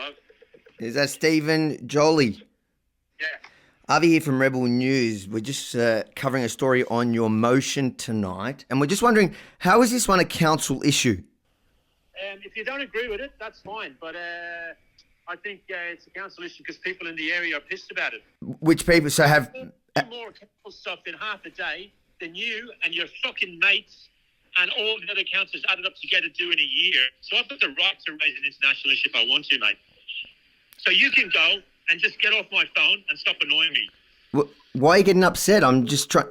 Hello? Is that Stephen Jolly? Yeah. Avi here from Rebel News. We're just covering a story on your motion tonight, and we're just wondering, how is this one a council issue? If you don't agree with it, that's fine. But I think it's a council issue because people in the area are pissed about it. Which people? So have... Do more council stuff in half a day than you and your fucking mates and all the other councillors added up together do in a year. So I've got the right to raise an international issue if I want to, mate. So you can go and just get off my phone and stop annoying me. Why are you getting upset? I'm just trying...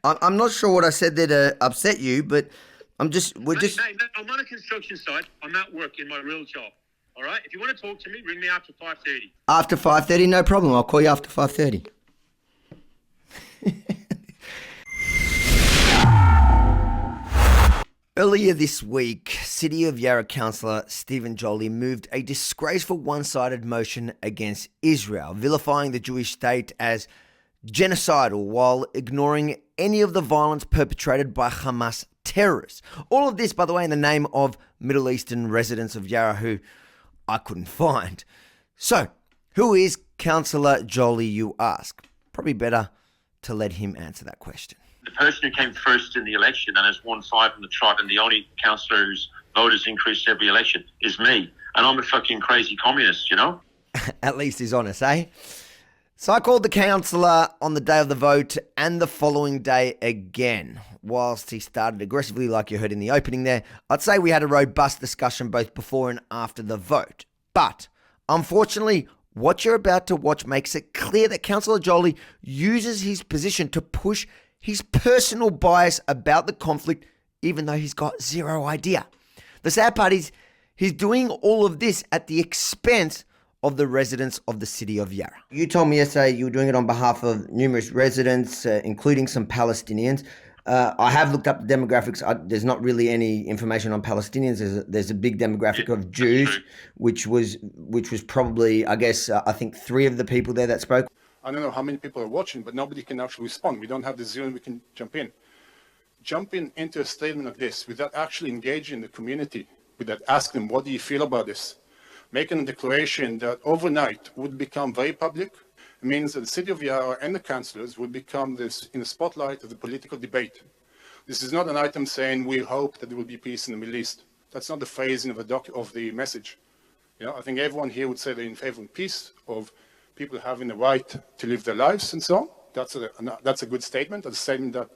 I'm not sure what I said there to upset you, but Mate, I'm on a construction site. I'm at work in my real job. All right? If you want to talk to me, ring me after 5:30. After 5:30, no problem. I'll call you after 5:30. Earlier this week, City of Yarra Councillor Stephen Jolly moved a disgraceful one-sided motion against Israel, vilifying the Jewish state as genocidal while ignoring any of the violence perpetrated by Hamas terrorists. All of this, by the way, in the name of Middle Eastern residents of Yarra who I couldn't find. So, who is Councillor Jolly, you ask? Probably better to let him answer that question. The person who came first in the election and has won 5 in the trot, and the only councillor whose vote has increased every election is me. And I'm a fucking crazy communist, you know? At least he's honest, eh? So I called the councillor on the day of the vote and the following day again. Whilst he started aggressively, like you heard in the opening there, I'd say we had a robust discussion both before and after the vote. But unfortunately, what you're about to watch makes it clear that Councillor Jolly uses his position to push his personal bias about the conflict, even though he's got zero idea. The sad part is he's doing all of this at the expense of the residents of the city of Yarra. You told me yesterday you were doing it on behalf of numerous residents, including some Palestinians. I have looked up the demographics. There's not really any information on Palestinians. There's a big demographic of Jews, which was probably, I think 3 of the people there that spoke. I don't know how many people are watching, but nobody can actually respond. We don't have the Zoom, we can jump in. Jumping into a statement like this without actually engaging the community, without asking them, what do you feel about this? Making a declaration that overnight would become very public, means that the city of Yarra and the councillors would become this in the spotlight of the political debate. This is not an item saying we hope that there will be peace in the Middle East. That's not the phrasing of the message. You know, I think everyone here would say they're in favour of peace, of people having the right to live their lives and so on. That's a good statement. That's a statement that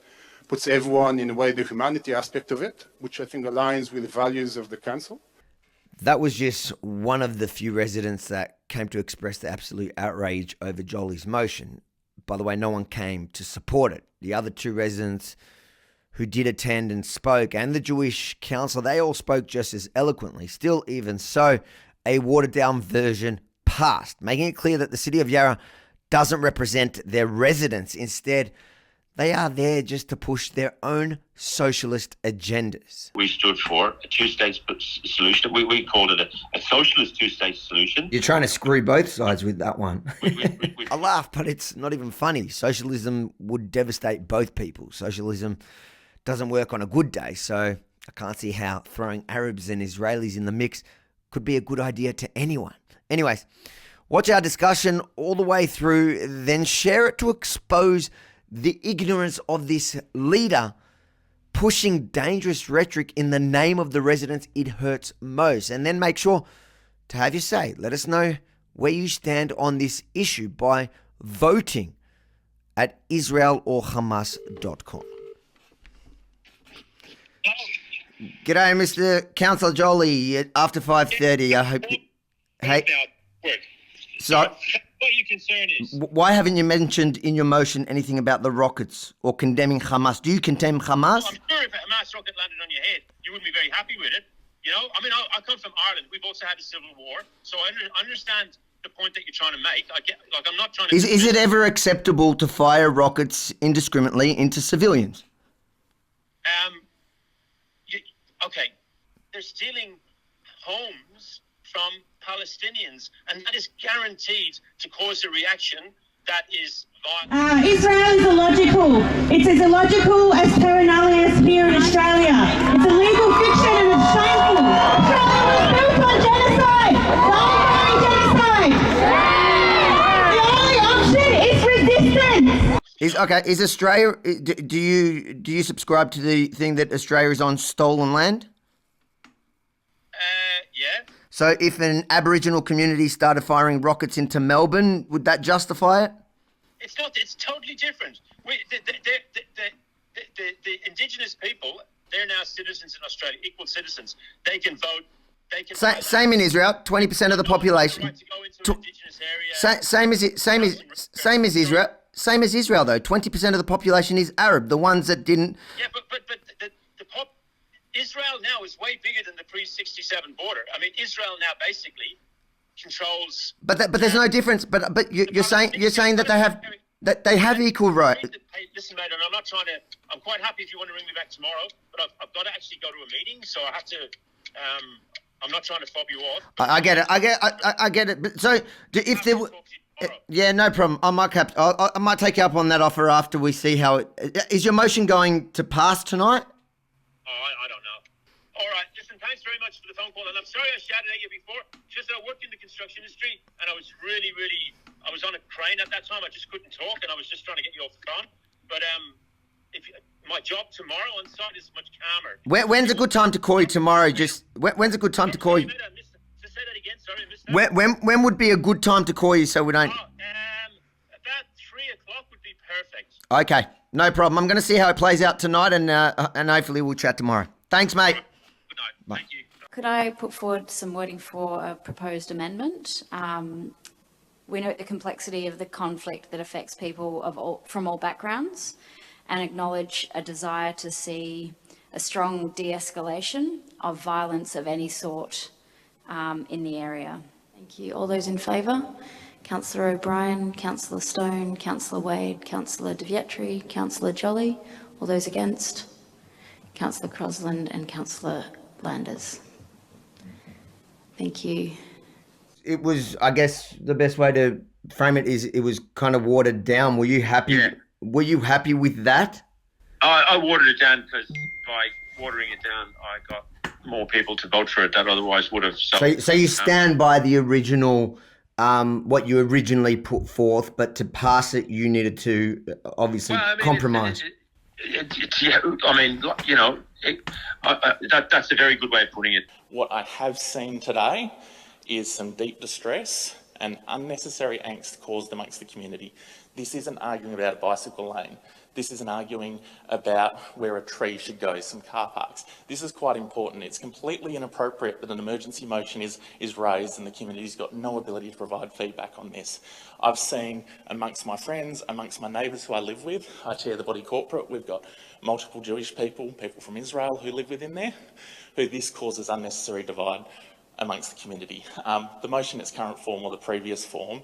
puts everyone in a way the humanity aspect of it, which I think aligns with the values of the council. That was just one of the few residents that came to express the absolute outrage over Jolly's motion. By the way, no one came to support it. The other 2 residents who did attend and spoke, and the Jewish council, they all spoke just as eloquently. Still, even so, a watered-down version passed, making it clear that the city of Yarra doesn't represent their residents. Instead, they are there just to push their own socialist agendas. We stood for a 2-state solution. We called it a socialist 2-state solution. You're trying to screw both sides with that one. I laugh, but it's not even funny. Socialism would devastate both people. Socialism doesn't work on a good day, so I can't see how throwing Arabs and Israelis in the mix could be a good idea to anyone. Anyways, watch our discussion all the way through, then share it to expose the ignorance of this leader pushing dangerous rhetoric in the name of the residents it hurts most. And then make sure to have your say. Let us know where you stand on this issue by voting at israelorhamas.com. G'day, Mr. Councillor Jolly. After 5:30, I hope you... Hey. So, What your concern is? Why haven't you mentioned in your motion anything about the rockets or condemning Hamas? Do you condemn Hamas? I'm sure if a Hamas rocket landed on your head, you wouldn't be very happy with it. You know, I mean, I come from Ireland. We've also had a civil war, so I understand the point that you're trying to make. I'm not trying to. Is it ever acceptable to fire rockets indiscriminately into civilians? Okay, they're stealing homes from Palestinians, and that is guaranteed to cause a reaction that is violent. Israel is illogical. It's as illogical as Terra Nullius here in Australia. It's illegal Is Australia? Do you subscribe to the thing that Australia is on stolen land? Yeah. So if an Aboriginal community started firing rockets into Melbourne, would that justify it? It's not. It's totally different. The Indigenous people, they're now citizens in Australia, equal citizens. They can vote. They can. Same in Israel. 20% of the population. Right to go into an Indigenous area. Same as Israel. Same as Israel though. 20% of the population is Arab. The ones that didn't. Yeah, but Israel now is way bigger than the pre-67 border. I mean, Israel now basically controls. But there's no difference. But you're saying that they have equal rights. Hey, listen, mate, and I'm not trying to. I'm quite happy if you want to ring me back tomorrow, but I've got to actually go to a meeting, so I have to. I'm not trying to fob you off. I get it. I get it. But so if there were. Yeah, no problem. I might take you up on that offer after we see how it is. Your motion going to pass tonight? Oh, I don't know. All right, listen, thanks very much for the phone call, and I'm sorry I shouted at you before. Just I worked in the construction industry, and I was really, I was on a crane at that time. I just couldn't talk, and I was just trying to get you off the phone. But my job tomorrow on site is much calmer. When's a good time to call you tomorrow? When's a good time to call you? Just say that again. Sorry, I missed that. When would be a good time to call you so we don't? About 3 o'clock would be perfect. Okay, no problem. I'm going to see how it plays out tonight, and hopefully we'll chat tomorrow. Thanks, mate. Good night. Bye. Thank you. Could I put forward some wording for a proposed amendment? We note the complexity of the conflict that affects people from all backgrounds, and acknowledge a desire to see a strong de-escalation of violence of any sort in the area. Thank you. All those in favour? Councillor O'Brien, Councillor Stone, Councillor Wade, Councillor De Vietri, Councillor Jolly. All those against? Councillor Crosland and Councillor Landers. Thank you. It was, I guess, the best way to frame it is it was kind of watered down. Were you happy? Yeah. Were you happy with that? I watered it down because by watering it down, I got more people to vote for it that otherwise would have. So you stand by the original, what you originally put forth, but to pass it, you needed to obviously compromise. That's a very good way of putting it. What I have seen today is some deep distress and unnecessary angst caused amongst the community. This isn't arguing about a bicycle lane. This isn't arguing about where a tree should go, some car parks. This is quite important. It's completely inappropriate that an emergency motion is raised and the community's got no ability to provide feedback on this. I've seen amongst my friends, amongst my neighbours who I live with, I chair the body corporate, we've got multiple Jewish people from Israel who live within there, who this causes unnecessary divide amongst the community. The motion in its current form or the previous form,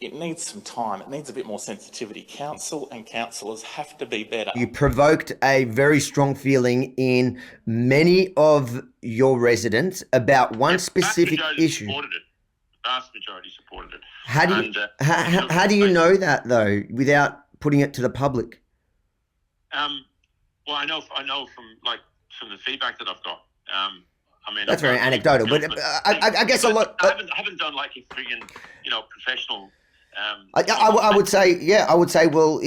it needs some time. It needs a bit more sensitivity. Council and councillors have to be better. You provoked a very strong feeling in many of your residents about one specific issue. Vast majority supported it. How do you know that though, without putting it to the public? Well, I know from the feedback that I've got. That's very anecdotal, but I guess a lot. I haven't done like a friggin', professional. I would say, well,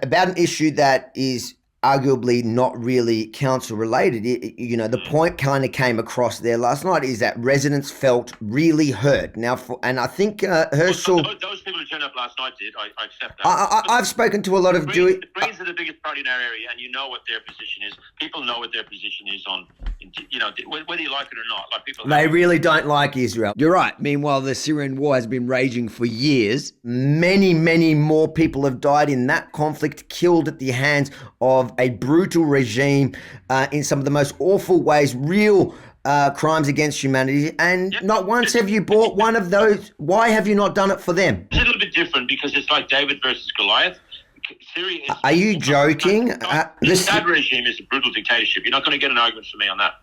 about an issue that is arguably not really council related. The point kind of came across there last night is that residents felt really hurt. Now, and I think Herschel. Those people who turned up last night did. I accept that. I've spoken to a lot of Jewish. The Greens are the biggest party in our area, and you know what their position is. People know what their position is on, whether you like it or not. Like people. They really don't like Israel. You're right. Meanwhile, the Syrian war has been raging for years. Many, many more people have died in that conflict, killed at the hands of a brutal regime in some of the most awful ways, real crimes against humanity, and not once have you bought one of those. Why have you not done it for them? It's a little bit different because it's like David versus Goliath. Syria is, are you joking? That regime is a brutal dictatorship. You're not going to get an argument from me on that.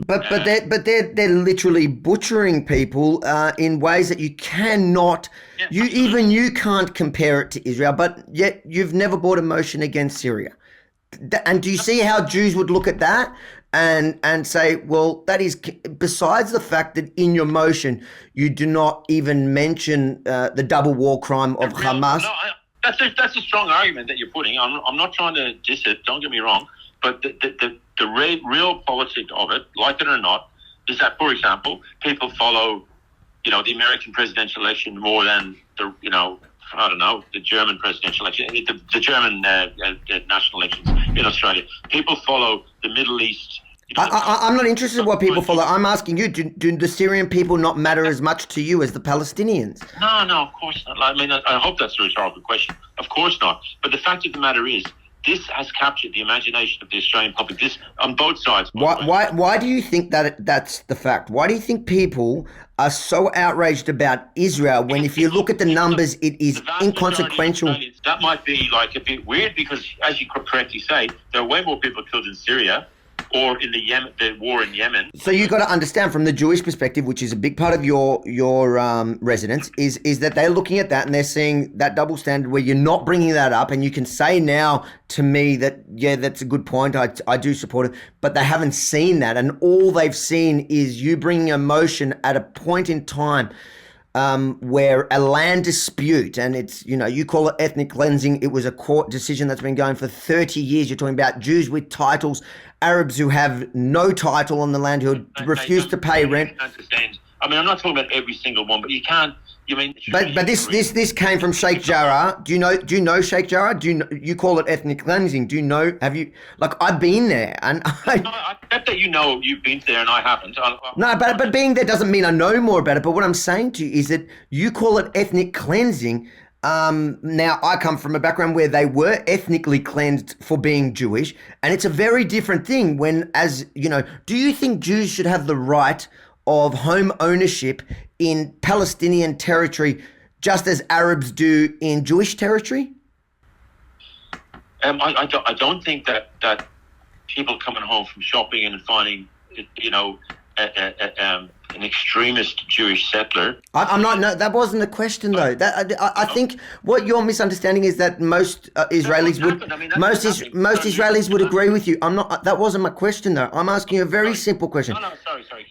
But they're literally butchering people in ways that you cannot. You can't compare it to Israel. But yet you've never brought a motion against Syria. And do you see how Jews would look at that and say, well, that is, besides the fact that in your motion you do not even mention the double war crime of Hamas? No, That's a strong argument that you're putting. I'm not trying to diss it. Don't get me wrong, but the real politics of it, like it or not, is that, for example, people follow, the American presidential election more than the German presidential election, the German national elections in Australia. People follow the Middle East. I'm not interested in what people follow. I'm asking you, do the Syrian people not matter as much to you as the Palestinians? No, of course not. I mean, I hope that's a rhetorical question. Of course not. But the fact of the matter is, this has captured the imagination of the Australian public. This on both sides. Why do you think that's the fact? Why do you think people are so outraged about Israel when, if you look at the numbers, it is inconsequential? That might be like a bit weird because, as you correctly say, there are way more people killed in Syria or in the war in Yemen. So you got to understand from the Jewish perspective, which is a big part of your residents, is that they're looking at that and they're seeing that double standard where you're not bringing that up, and you can say now to me that, yeah, that's a good point, I do support it, but they haven't seen that, and all they've seen is you bringing emotion at a point in time where a land dispute, and it's, you call it ethnic cleansing. It was a court decision that's been going for 30 years. You're talking about Jews with titles, Arabs who have no title on the land, who refuse to pay rent. Understand. I mean, I'm not talking about every single one, but you can't. But this came from Sheikh Jarrah. Do you know Sheikh Jarrah? You call it ethnic cleansing? Have you? Like, I've been there, and I bet that you've been there, and I haven't. No, but being there doesn't mean I know more about it. But what I'm saying to you is that you call it ethnic cleansing. Now, I come from a background where they were ethnically cleansed for being Jewish, and it's a very different thing when, do you think Jews should have the right of home ownership in Palestinian territory just as Arabs do in Jewish territory? I don't think that people coming home from shopping and finding, an extremist Jewish settler. I'm not. No, that wasn't the question though. I think what you're misunderstanding is that most Israelis most Israelis would agree with you. I'm not. That wasn't my question though. I'm asking you a very simple question. No, sorry.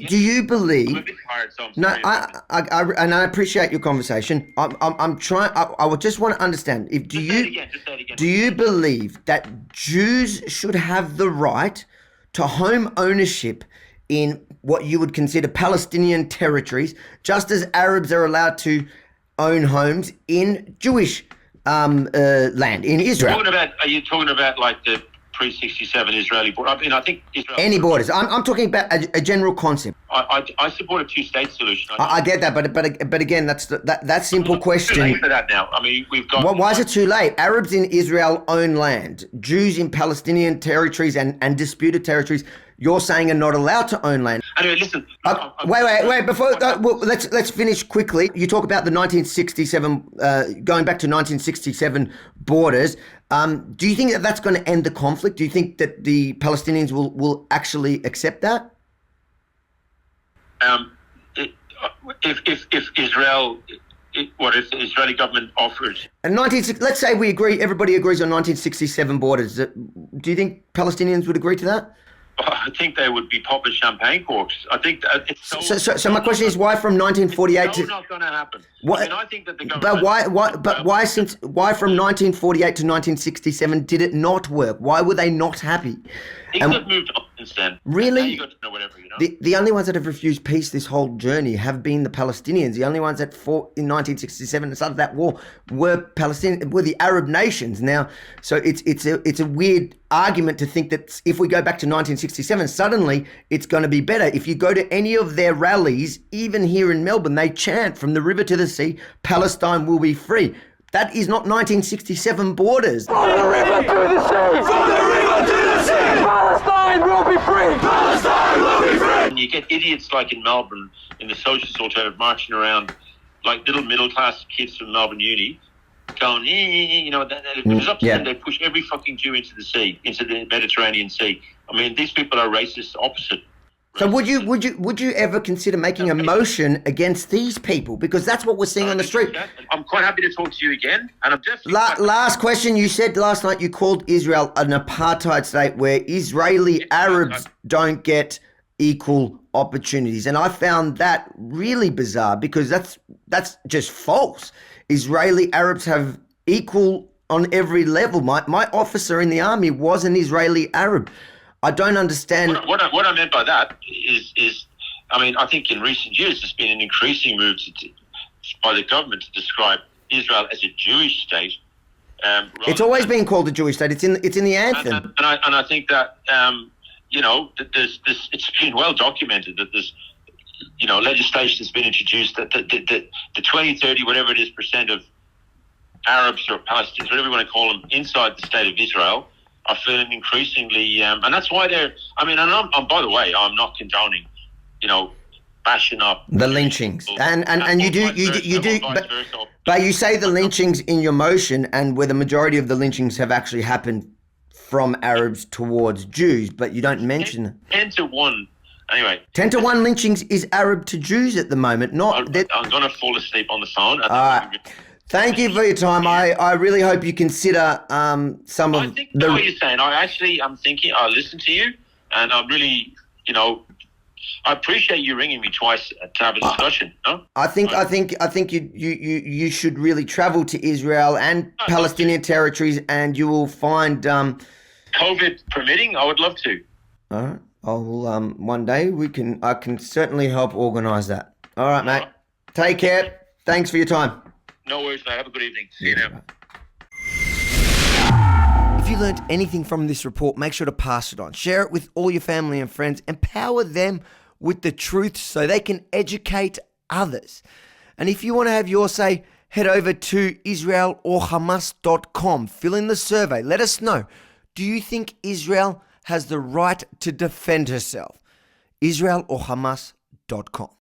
Do you believe? I'm a bit tired, so I'm No, sorry. I appreciate your conversation. I'm trying. I would just want to understand. Just say it again. Do you believe that Jews should have the right to home ownership in what you would consider Palestinian territories, just as Arabs are allowed to own homes in Jewish land, in Israel? Are you talking about like the pre-67 Israeli border? I mean, I think Israel... Any borders. I'm talking about a general concept. I support a two-state solution. I get that, but again, that simple question... It's too late for that now. I mean, we've got... Well, why is it too late? Arabs in Israel own land. Jews in Palestinian territories and disputed territories, you're saying, are not allowed to own land. Anyway, listen. Wait. Before let's finish quickly. You talk about the 1967, going back to 1967 borders. Do you think that that's going to end the conflict? Do you think that the Palestinians will actually accept that? If Israel, if the Israeli government offers... And let's say we agree, everybody agrees on 1967 borders. Do you think Palestinians would agree to that? I think they would be popping champagne corks. I think that it's so my question is, why from 1948 to... It's not going to happen. What, I mean, I think that the government... Why from 1948 to 1967 did it not work? Why were they not happy? Things have moved on since then. Really? Now you got to know whatever, you know? The only ones that have refused peace this whole journey have been the Palestinians. The only ones that fought in 1967 and started that war were the Arab nations. Now, so it's a weird argument to think that if we go back to 1967, suddenly it's going to be better. If you go to any of their rallies, even here in Melbourne, they chant from the river to the sea, Palestine will be free. That is not 1967 borders. From the river to the sea! From the river to the sea! Palestine will be free! Palestine will be free! And you get idiots like in Melbourne, in the socialist alternative, marching around like little middle-class kids from Melbourne Uni, going, it was up to them. They push every fucking Jew into the sea, into the Mediterranean Sea. I mean, these people are racist opposite. So would you ever consider making a motion against these people? Because that's what we're seeing on the street. I'm quite happy to talk to you again. And I'm definitely... Last question. You said last night you called Israel an apartheid state where Israeli Arabs don't get equal opportunities. And I found that really bizarre because that's just false. Israeli Arabs have equal on every level. My officer in the army was an Israeli Arab. I don't understand. What I meant by that is, I mean, I think in recent years there's been an increasing move by the government to describe Israel as a Jewish state. It's always been called a Jewish state. It's in the anthem. And I think that that there's this. It's been well documented that there's legislation has been introduced that the 20, 30, whatever it is % of Arabs or Palestinians, whatever you want to call them, inside the state of Israel are feeling increasingly, and that's why they're. I mean, and I'm by the way, I'm not condoning, bashing up the lynchings, and you do, but you say the lynchings in your motion, and where the majority of the lynchings have actually happened from Arabs towards Jews, but you don't mention 10 to 1. Anyway, 10 to 1 lynchings is Arab to Jews at the moment. I'm going to fall asleep on the phone. Thank you for your time. I really hope you consider some of I think what you're saying. I'm thinking. I listen to you, and I'm really, I appreciate you ringing me twice to have a discussion. No? I think you should really travel to Israel and Palestinian territories, and you will find. COVID permitting, I would love to. All right. I'll one day I can certainly help organise that. All right, mate. Take care. Thanks for your time. No worries, mate. Have a good evening. See you now. If you learned anything from this report, make sure to pass it on. Share it with all your family and friends. Empower them with the truth so they can educate others. And if you want to have your say, head over to israelorhamas.com. Fill in the survey. Let us know. Do you think Israel has the right to defend herself? israelorhamas.com.